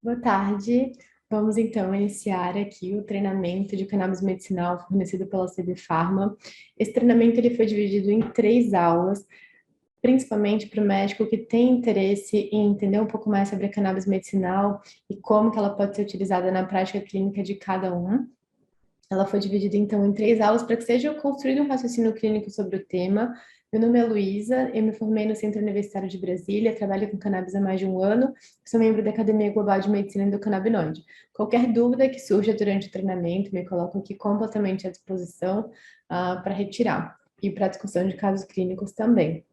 Boa tarde. Vamos então iniciar aqui o treinamento de cannabis medicinal fornecido pela CB Pharma. Esse treinamento ele foi dividido em 3 aulas, principalmente para o médico que tem interesse em entender um pouco mais sobre a cannabis medicinal e como que ela pode ser utilizada na prática clínica de cada um. Ela foi dividida, então, em 3 aulas para que seja construído um raciocínio clínico sobre o tema. Meu nome é Luísa, eu me formei no Centro Universitário de Brasília, trabalho com cannabis há mais de um ano, sou membro da Academia Global de Medicina Endocannabinoide. Qualquer dúvida que surja durante o treinamento, me coloco aqui completamente à disposição para retirar e para discussão de casos clínicos também.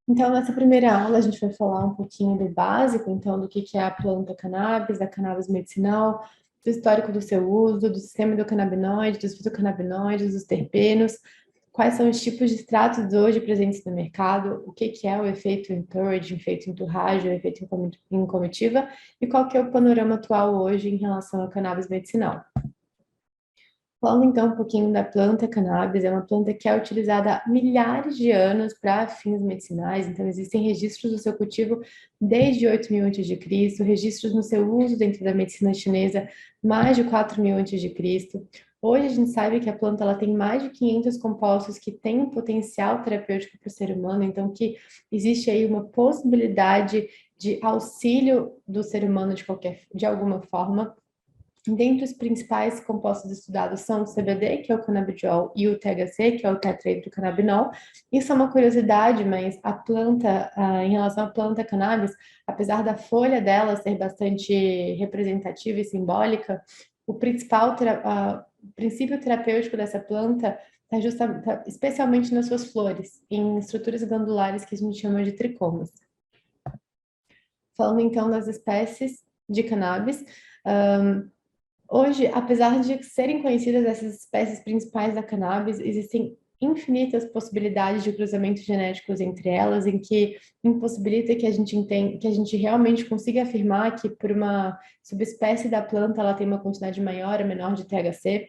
Então, nessa primeira aula, a gente vai falar um pouquinho do básico, então, do que é a planta cannabis, a cannabis medicinal, do histórico do seu uso, do sistema endocannabinoide, dos fitocannabinoides, dos terpenos, quais são os tipos de extratos hoje presentes no mercado, o que é o efeito encourage, o efeito enturragem, o efeito em comitiva, e qual que é o panorama atual hoje em relação à cannabis medicinal. Falando então um pouquinho da planta cannabis, é uma planta que é utilizada há milhares de anos para fins medicinais, então existem registros do seu cultivo desde 8.000 a.C., registros no seu uso dentro da medicina chinesa mais de 4.000 a.C. Hoje a gente sabe que a planta ela tem mais de 500 compostos que têm um potencial terapêutico para o ser humano, então que existe aí uma possibilidade de auxílio do ser humano de alguma forma. Dentre os principais compostos estudados são o CBD, que é o canabidiol, e o THC, que é o tetrahidrocannabinol. Isso é uma curiosidade, mas a planta, em relação à planta cannabis, apesar da folha dela ser bastante representativa e simbólica, o principal princípio terapêutico dessa planta está especialmente nas suas flores, em estruturas glandulares que a gente chama de tricomas. Falando então das espécies de cannabis, hoje, apesar de serem conhecidas essas espécies principais da cannabis, existem infinitas possibilidades de cruzamentos genéticos entre elas, em que impossibilita que a gente realmente consiga afirmar que por uma subespécie da planta ela tem uma quantidade maior ou menor de THC,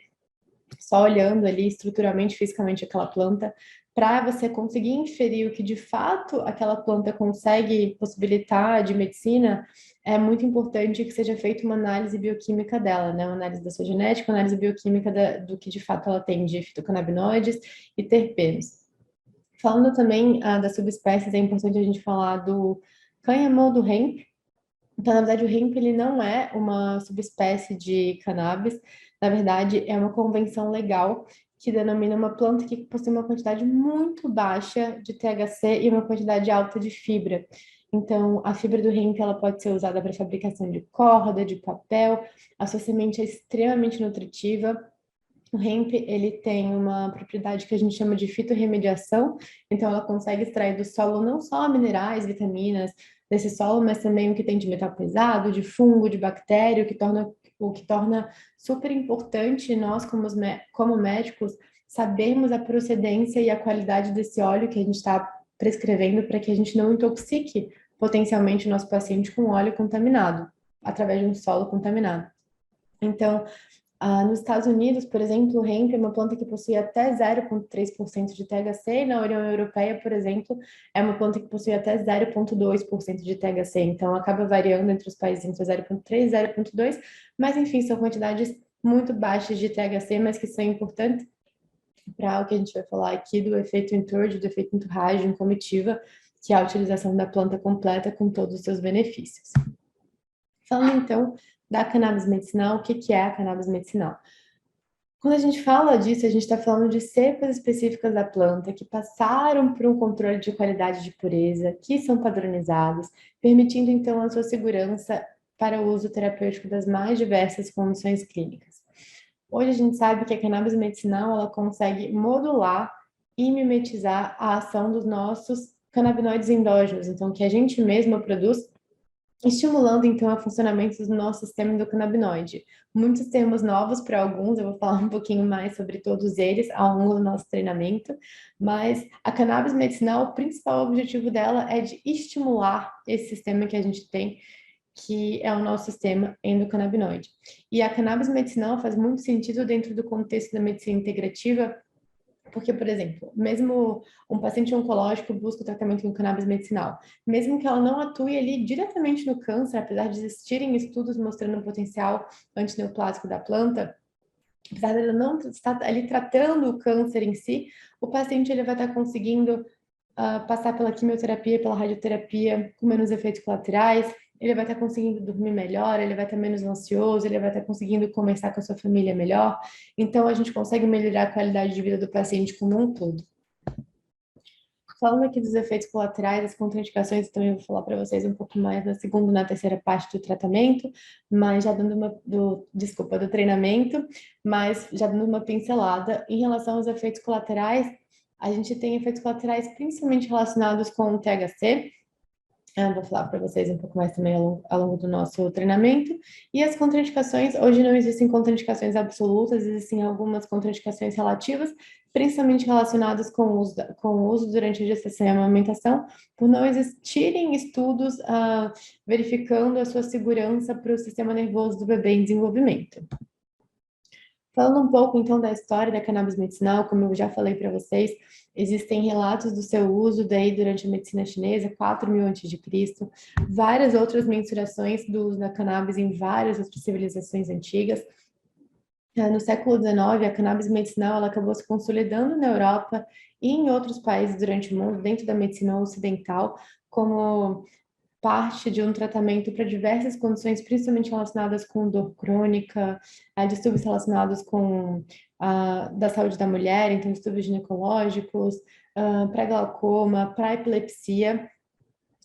só olhando ali estruturalmente, fisicamente aquela planta, para você conseguir inferir o que de fato aquela planta consegue possibilitar de medicina, é muito importante que seja feita uma análise bioquímica dela, né? Uma análise da sua genética, uma análise bioquímica do que de fato ela tem de fitocannabinoides e terpenos. Falando também das subespécies, é importante a gente falar do cânhamo do hemp. Então, na verdade, o hemp ele não é uma subespécie de cannabis, na verdade, é uma convenção legal que denomina uma planta que possui uma quantidade muito baixa de THC e uma quantidade alta de fibra. Então, a fibra do hemp ela pode ser usada para fabricação de corda, de papel, a sua semente é extremamente nutritiva. O hemp, ele tem uma propriedade que a gente chama de fitorremediação, então ela consegue extrair do solo não só minerais, vitaminas desse solo, mas também o que tem de metal pesado, de fungo, de bactéria, o que torna super importante nós, como médicos, sabermos a procedência e a qualidade desse óleo que a gente está prescrevendo para que a gente não intoxique potencialmente o nosso paciente com óleo contaminado, através de um solo contaminado. Então, nos Estados Unidos, por exemplo, o hemp é uma planta que possui até 0,3% de THC, e na União Europeia, por exemplo, é uma planta que possui até 0,2% de THC, então acaba variando entre os países entre 0,3 e 0,2, mas enfim, são quantidades muito baixas de THC, mas que são importantes para o que a gente vai falar aqui do efeito entourage, do efeito enturragem comitiva, que é a utilização da planta completa com todos os seus benefícios. Falando então da cannabis medicinal, o que é a cannabis medicinal? Quando a gente fala disso, a gente está falando de cepas específicas da planta que passaram por um controle de qualidade de pureza, que são padronizadas, permitindo então a sua segurança para o uso terapêutico das mais diversas condições clínicas. Hoje a gente sabe que a cannabis medicinal ela consegue modular e mimetizar a ação dos nossos canabinoides endógenos, então que a gente mesma produz, estimulando então o funcionamento do nosso sistema endocannabinoide. Muitos termos novos para alguns, eu vou falar um pouquinho mais sobre todos eles ao longo do nosso treinamento, mas a cannabis medicinal, o principal objetivo dela é de estimular esse sistema que a gente tem, que é o nosso sistema endocannabinoide. E a cannabis medicinal faz muito sentido dentro do contexto da medicina integrativa, porque, por exemplo, mesmo um paciente oncológico busca o tratamento com cannabis medicinal, mesmo que ela não atue ali diretamente no câncer, apesar de existirem estudos mostrando o potencial antineoplásico da planta, apesar dela não estar ali tratando o câncer em si, o paciente ele vai estar conseguindo passar pela quimioterapia, pela radioterapia com menos efeitos colaterais, ele vai estar conseguindo dormir melhor, ele vai estar menos ansioso, ele vai estar conseguindo conversar com a sua família melhor. Então, a gente consegue melhorar a qualidade de vida do paciente como um todo. Falando aqui dos efeitos colaterais, as contraindicações, também vou falar para vocês um pouco mais na segunda e na terceira parte do tratamento, mas já dando do treinamento, mas já dando uma pincelada. Em relação aos efeitos colaterais, a gente tem efeitos colaterais principalmente relacionados com o THC. Eu vou falar para vocês um pouco mais também ao longo do nosso treinamento. E as contraindicações, hoje não existem contraindicações absolutas, existem algumas contraindicações relativas, principalmente relacionadas com o uso durante a gestação e a amamentação, por não existirem estudos verificando a sua segurança para o sistema nervoso do bebê em desenvolvimento. Falando um pouco, então, da história da cannabis medicinal, como eu já falei para vocês, existem relatos do seu uso daí durante a medicina chinesa, 4.000 a.C., várias outras mensurações do uso da cannabis em várias outras civilizações antigas. No século XIX, a cannabis medicinal ela acabou se consolidando na Europa e em outros países durante o mundo, dentro da medicina ocidental, como parte de um tratamento para diversas condições, principalmente relacionadas com dor crônica, distúrbios relacionados com da saúde da mulher, então distúrbios ginecológicos, para glaucoma, para epilepsia.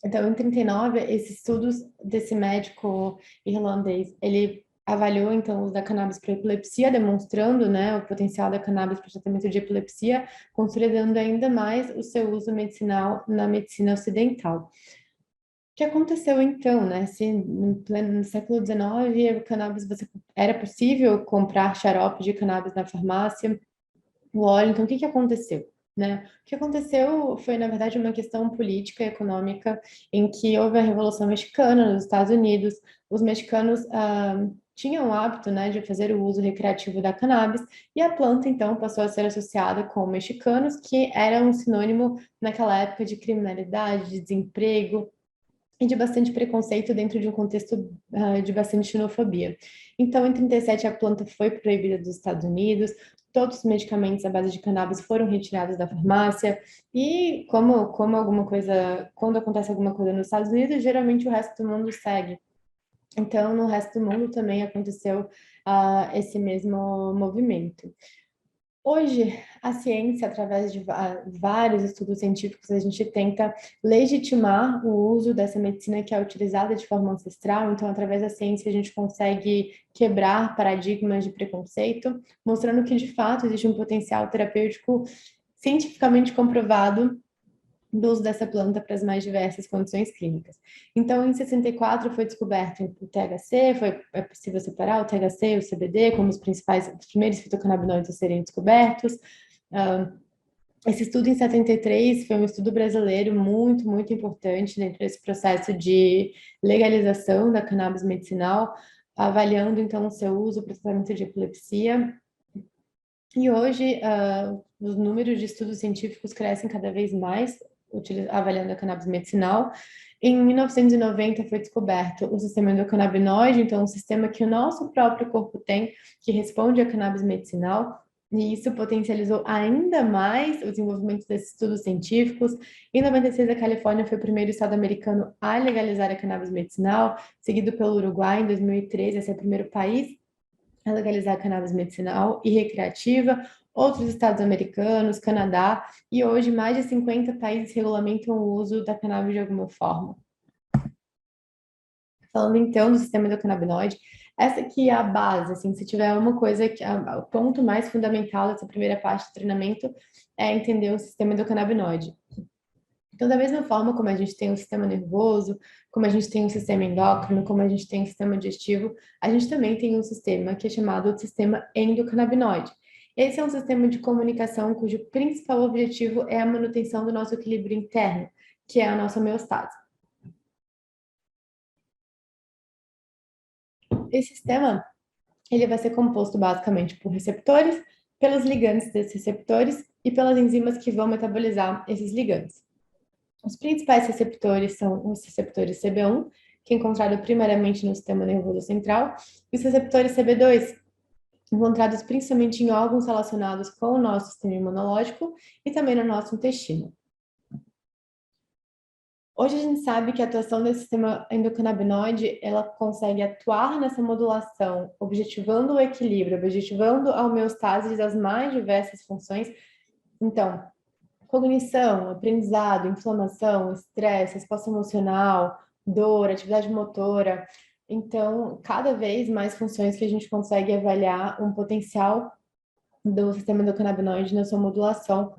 Então, em 39, esses estudos desse médico irlandês, ele avaliou, então, o uso da cannabis para epilepsia, demonstrando, né, o potencial da cannabis para tratamento de epilepsia, consolidando ainda mais o seu uso medicinal na medicina ocidental. O que aconteceu então, né? Se no século XIX, o cannabis era possível comprar xarope de cannabis na farmácia, o óleo, então o que que aconteceu? Né? O que aconteceu foi, na verdade, uma questão política e econômica em que houve a Revolução Mexicana nos Estados Unidos. Os mexicanos tinham o hábito, né, de fazer o uso recreativo da cannabis e a planta, então, passou a ser associada com mexicanos, que era um sinônimo naquela época de criminalidade, de desemprego, e de bastante preconceito dentro de um contexto de bastante xenofobia. Então, em 37, a planta foi proibida dos Estados Unidos, todos os medicamentos à base de cannabis foram retirados da farmácia, e como alguma coisa, quando acontece alguma coisa nos Estados Unidos, geralmente o resto do mundo segue. Então, no resto do mundo também aconteceu esse mesmo movimento. Hoje, a ciência, através de vários estudos científicos, a gente tenta legitimar o uso dessa medicina que é utilizada de forma ancestral. Então, através da ciência, a gente consegue quebrar paradigmas de preconceito, mostrando que, de fato, existe um potencial terapêutico cientificamente comprovado do uso dessa planta para as mais diversas condições clínicas. Então, em 64 foi descoberto o THC, é possível separar o THC e o CBD como os primeiros fitocannabinoides a serem descobertos. Esse estudo em 73 foi um estudo brasileiro muito, muito importante dentro desse processo de legalização da cannabis medicinal, avaliando então o seu uso para o tratamento de epilepsia. E hoje, os números de estudos científicos crescem cada vez mais, avaliando a cannabis medicinal. Em 1990 foi descoberto o sistema endocannabinoide, então um sistema que o nosso próprio corpo tem, que responde à cannabis medicinal, e isso potencializou ainda mais o desenvolvimento desses estudos científicos. Em 96, a Califórnia foi o primeiro estado americano a legalizar a cannabis medicinal, seguido pelo Uruguai em 2013, esse é o primeiro país a legalizar a cannabis medicinal e recreativa, outros estados americanos, Canadá, e hoje mais de 50 países regulamentam o uso da cannabis de alguma forma. Falando então do sistema endocannabinoide, essa aqui é a base, assim, se tiver uma coisa o ponto mais fundamental dessa primeira parte do treinamento é entender o sistema endocannabinoide. Então, da mesma forma como a gente tem um sistema nervoso, como a gente tem um sistema endócrino, como a gente tem um sistema digestivo, a gente também tem um sistema que é chamado de sistema endocannabinoide. Esse é um sistema de comunicação cujo principal objetivo é a manutenção do nosso equilíbrio interno, que é a nossa homeostase. Esse sistema, ele vai ser composto basicamente por receptores, pelos ligantes desses receptores e pelas enzimas que vão metabolizar esses ligandos. Os principais receptores são os receptores CB1, que é encontrado primariamente no sistema nervoso central, e os receptores CB2, encontrados principalmente em órgãos relacionados com o nosso sistema imunológico e também no nosso intestino. Hoje a gente sabe que a atuação desse sistema endocannabinoide, ela consegue atuar nessa modulação, objetivando o equilíbrio, objetivando a homeostase das mais diversas funções. Então, cognição, aprendizado, inflamação, estresse, resposta emocional, dor, atividade motora. Então, cada vez mais funções que a gente consegue avaliar um potencial do sistema endocannabinoide na sua modulação.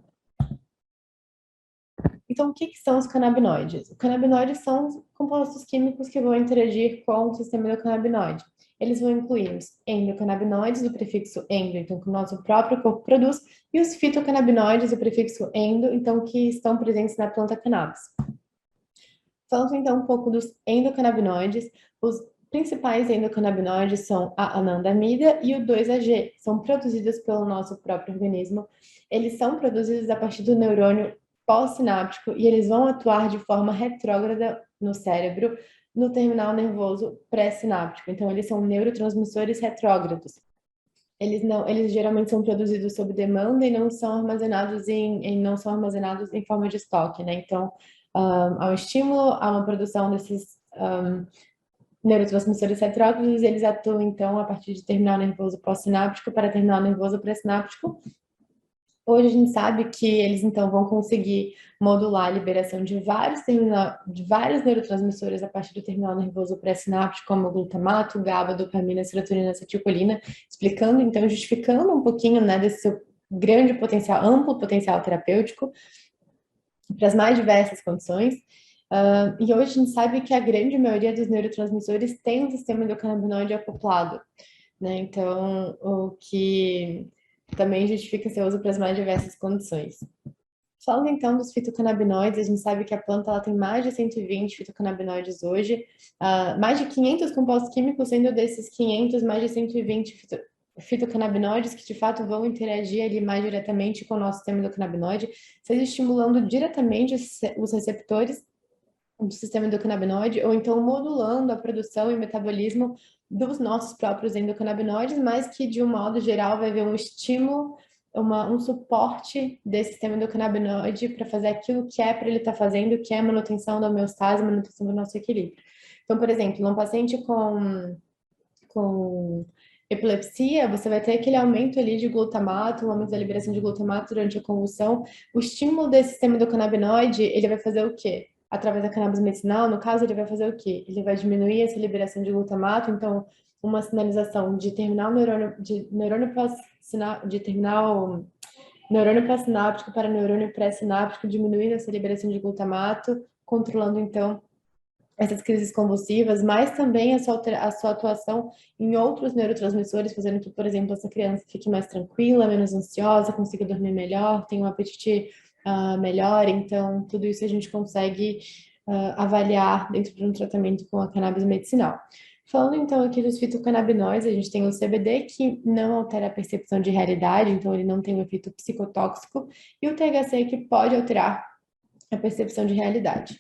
Então, o que são os canabinoides? Os canabinoides são compostos químicos que vão interagir com o sistema endocannabinoide. Eles vão incluir os endocannabinoides, do prefixo endo, então que o nosso próprio corpo produz, e os fitocannabinoides, do prefixo endo, então que estão presentes na planta cannabis. Falando então um pouco dos endocannabinoides, os principais endocannabinoides são a anandamida e o 2-AG, são produzidos pelo nosso próprio organismo. Eles são produzidos a partir do neurônio pós-sináptico e eles vão atuar de forma retrógrada no cérebro, no terminal nervoso pré-sináptico. Então, eles são neurotransmissores retrógrados. Eles geralmente são produzidos sob demanda e não são armazenados em forma de estoque, né? Então, ao estímulo, há uma produção desses neurotransmissores retrógrados, eles atuam, então, a partir de terminal nervoso pós-sináptico para terminal nervoso pré-sináptico. Hoje a gente sabe que eles, então, vão conseguir modular a liberação de vários neurotransmissores a partir do terminal nervoso pré-sináptico, como o glutamato, GABA, dopamina, serotonina, acetilcolina, explicando, então, justificando um pouquinho, né, desse seu grande potencial, amplo potencial terapêutico para as mais diversas condições. E hoje a gente sabe que a grande maioria dos neurotransmissores tem um sistema endocannabinoide acoplado, né? Então, o que também justifica seu uso para as mais diversas condições. Falando então dos fitocannabinoides, a gente sabe que a planta ela tem mais de 120 fitocannabinoides hoje, mais de 500 compostos químicos, sendo desses 500, mais de 120 fitocannabinoides que de fato vão interagir ali mais diretamente com o nosso sistema endocannabinoide, seja estimulando diretamente os receptores do sistema endocannabinoide, ou então modulando a produção e metabolismo dos nossos próprios endocannabinoides, mas que de um modo geral vai haver um estímulo, um suporte desse sistema endocannabinoide para fazer aquilo que é para ele estar fazendo, que é a manutenção da homeostase, manutenção do nosso equilíbrio. Então, por exemplo, num paciente com epilepsia, você vai ter aquele aumento ali de glutamato, um aumento da liberação de glutamato durante a convulsão. O estímulo desse sistema endocannabinoide, ele vai fazer o quê? Através da cannabis medicinal, no caso, ele vai fazer o quê? Ele vai diminuir essa liberação de glutamato, então uma sinalização de terminal neurônio pós-sináptico para neurônio pré-sináptico, diminuindo essa liberação de glutamato, controlando então essas crises convulsivas, mas também a sua atuação em outros neurotransmissores, fazendo que, por exemplo, essa criança fique mais tranquila, menos ansiosa, consiga dormir melhor, tenha um apetite melhor. Então, tudo isso a gente consegue avaliar dentro de um tratamento com a cannabis medicinal. Falando então aqui dos fitocannabinoides, a gente tem o CBD, que não altera a percepção de realidade, então ele não tem um efeito psicotóxico, e o THC, que pode alterar a percepção de realidade.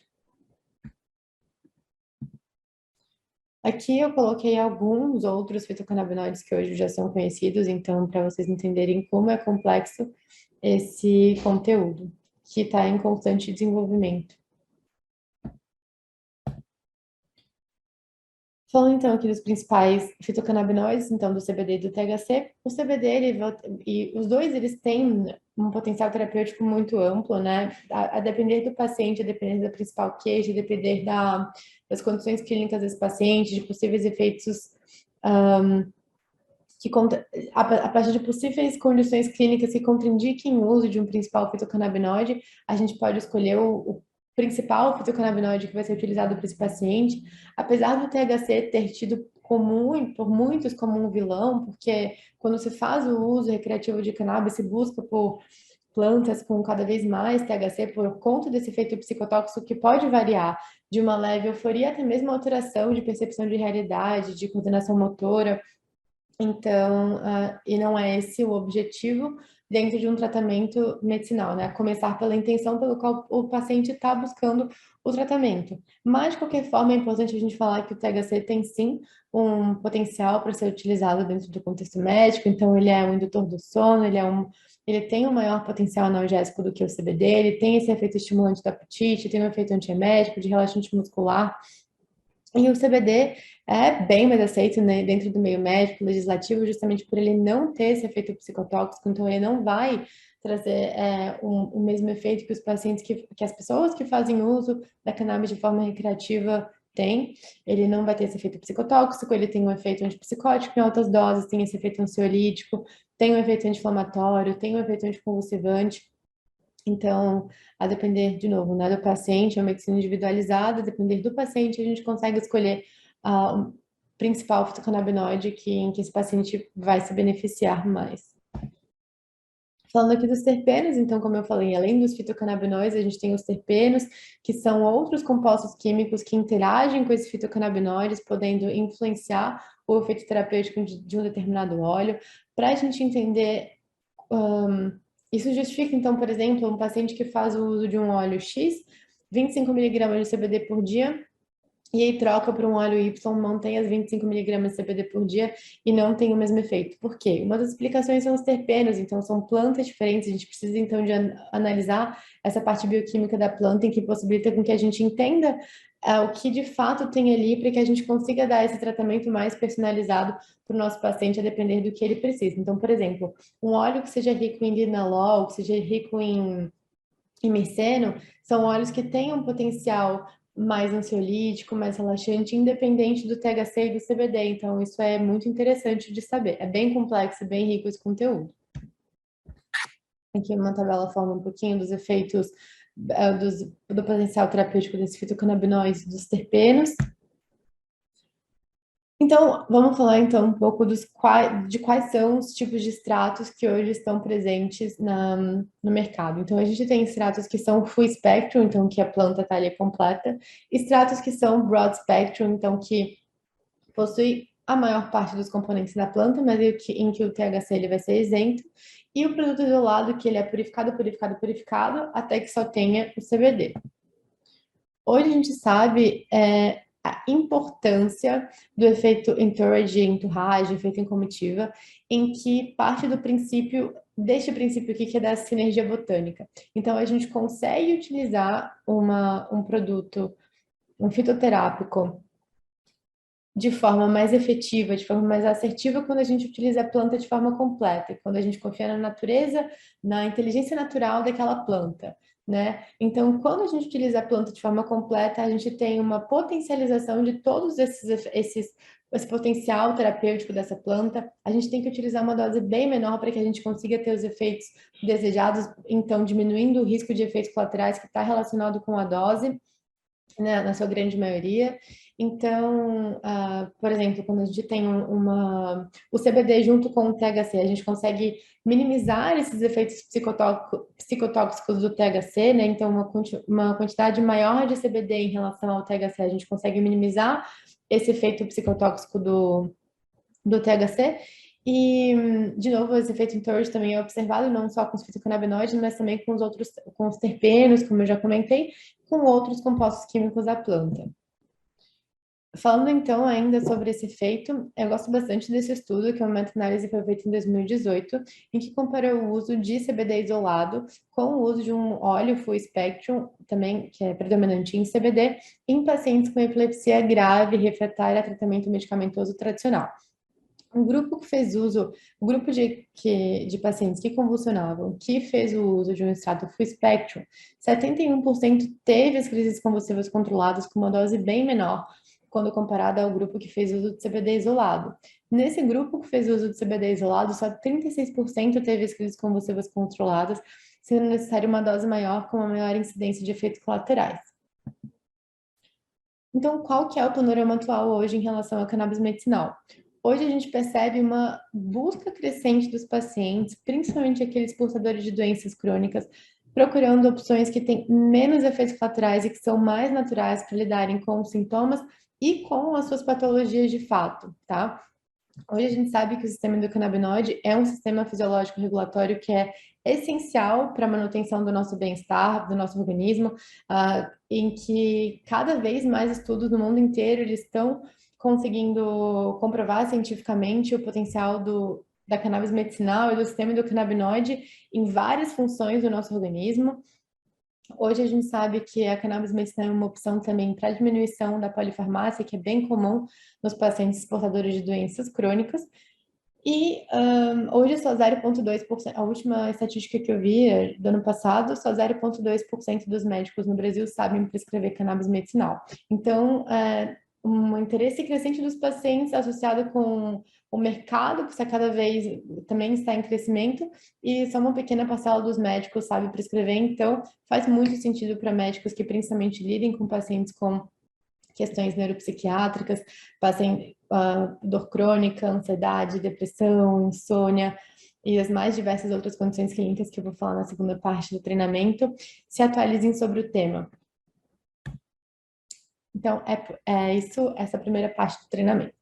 Aqui eu coloquei alguns outros fitocannabinoides que hoje já são conhecidos, então, para vocês entenderem como é complexo esse conteúdo, que está em constante desenvolvimento. Falando então aqui dos principais fitocannabinoides, então do CBD e do THC, o CBD e os dois eles têm um potencial terapêutico muito amplo, né? A depender do paciente, a depender da principal queixa, a depender das condições clínicas desse paciente, de possíveis efeitos a partir de possíveis condições clínicas que contraindiquem o uso de um principal fitocannabinoide, a gente pode escolher o principal fitocannabinoide que vai ser utilizado para esse paciente, apesar do THC ter tido por muitos como um vilão, porque quando se faz o uso recreativo de cannabis, se busca por plantas com cada vez mais THC por conta desse efeito psicotóxico que pode variar de uma leve euforia até mesmo alteração de percepção de realidade, de coordenação motora. Então, e não é esse o objetivo dentro de um tratamento medicinal, né? Começar pela intenção pelo qual o paciente está buscando o tratamento. Mas, de qualquer forma, é importante a gente falar que o THC tem sim um potencial para ser utilizado dentro do contexto médico, então ele é um indutor do sono, ele tem um maior potencial analgésico do que o CBD, ele tem esse efeito estimulante do apetite, tem um efeito antiemético, de relaxante muscular. E o CBD é bem mais aceito, né, dentro do meio médico, legislativo, justamente por ele não ter esse efeito psicotóxico, então ele não vai trazer o mesmo efeito que os pacientes, que as pessoas que fazem uso da cannabis de forma recreativa têm. Ele não vai ter esse efeito psicotóxico, ele tem um efeito antipsicótico em altas doses, tem esse efeito ansiolítico, tem um efeito anti-inflamatório, tem um efeito anticonvulsivante. Então, a depender, de novo, né, do paciente, é uma medicina individualizada, a depender do paciente, a gente consegue escolher o principal fitocannabinoide em que esse paciente vai se beneficiar mais. Falando aqui dos terpenos, então, como eu falei, além dos fitocannabinoides, a gente tem os terpenos, que são outros compostos químicos que interagem com esses fitocannabinoides, podendo influenciar o efeito terapêutico de um determinado óleo. Para a gente entender isso justifica, então, por exemplo, um paciente que faz o uso de um óleo X, 25 miligramas de CBD por dia, e aí troca para um óleo Y, mantém as 25 miligramas de CBD por dia e não tem o mesmo efeito. Por quê? Uma das explicações são os terpenos, então são plantas diferentes, a gente precisa então de analisar essa parte bioquímica da planta em que possibilita com que a gente entenda o que de fato tem ali para que a gente consiga dar esse tratamento mais personalizado para o nosso paciente a depender do que ele precisa. Então, por exemplo, um óleo que seja rico em linalol, que seja rico em miceno, são óleos que têm um potencial mais ansiolítico, mais relaxante, independente do THC e do CBD. Então, isso é muito interessante de saber. É bem complexo, bem rico esse conteúdo. Aqui uma tabela falando um pouquinho dos efeitos do potencial terapêutico desse fitocannabinoide, dos terpenos. Então, vamos falar então um pouco de quais são os tipos de extratos que hoje estão presentes no mercado. Então, a gente tem extratos que são full spectrum, então que a planta está ali completa, extratos que são broad spectrum, então que possui a maior parte dos componentes da planta, mas em que o THC ele vai ser isento, e o produto isolado que ele é purificado, purificado, purificado, até que só tenha o CBD. Hoje a gente sabe a importância do efeito entourage, entourage, efeito em comitiva, em que parte deste princípio aqui, que é da sinergia botânica. Então, a gente consegue utilizar um produto, um fitoterápico, de forma mais efetiva, de forma mais assertiva, quando a gente utiliza a planta de forma completa, quando a gente confia na natureza, na inteligência natural daquela planta, né? Então, quando a gente utiliza a planta de forma completa, a gente tem uma potencialização de todos esse potencial terapêutico dessa planta. A gente tem que utilizar uma dose bem menor para que a gente consiga ter os efeitos desejados, então diminuindo o risco de efeitos colaterais que está relacionado com a dose, né, na sua grande maioria. Então, por exemplo, quando a gente tem o CBD junto com o THC, a gente consegue minimizar esses efeitos psicotóxicos do THC, né? Então, uma quantidade maior de CBD em relação ao THC, a gente consegue minimizar esse efeito psicotóxico do THC. E, de novo, esse efeito entourage também é observado não só com os fitocannabinoides, mas também com os terpenos, como eu já comentei, com outros compostos químicos da planta. Falando então ainda sobre esse efeito, eu gosto bastante desse estudo, que é uma meta-análise que foi feita em 2018, em que comparou o uso de CBD isolado com o uso de um óleo full spectrum, também que é predominante em CBD, em pacientes com epilepsia grave refratária a tratamento medicamentoso tradicional. Um grupo que fez uso, um grupo de pacientes que convulsionavam, que fez o uso de um extrato full spectrum, 71% teve as crises convulsivas controladas com uma dose bem menor, quando comparado ao grupo que fez uso de CBD isolado. Nesse grupo que fez uso de CBD isolado, só 36% teve as crises convulsivas controladas, sendo necessária uma dose maior com uma maior incidência de efeitos colaterais. Então, qual que é o panorama atual hoje em relação à cannabis medicinal? Hoje a gente percebe uma busca crescente dos pacientes, principalmente aqueles portadores de doenças crônicas, procurando opções que têm menos efeitos colaterais e que são mais naturais para lidarem com os sintomas e com as suas patologias de fato, tá? Hoje a gente sabe que o sistema endocannabinoide é um sistema fisiológico regulatório que é essencial para a manutenção do nosso bem-estar, do nosso organismo, em que cada vez mais estudos no mundo inteiro eles estão conseguindo comprovar cientificamente o potencial da cannabis medicinal e do sistema endocannabinoide em várias funções do nosso organismo. Hoje a gente sabe que a cannabis medicinal é uma opção também para diminuição da polifarmácia, que é bem comum nos pacientes portadores de doenças crônicas. E hoje só 0,2%, a última estatística que eu vi do ano passado, só 0,2% dos médicos no Brasil sabem prescrever cannabis medicinal. Então, um interesse crescente dos pacientes associado com o mercado, que está cada vez também está em crescimento, e só uma pequena parcela dos médicos sabe prescrever, então faz muito sentido para médicos que principalmente lidem com pacientes com questões neuropsiquiátricas, dor crônica, ansiedade, depressão, insônia e as mais diversas outras condições clínicas que eu vou falar na segunda parte do treinamento, se atualizem sobre o tema. Então, é isso, essa primeira parte do treinamento.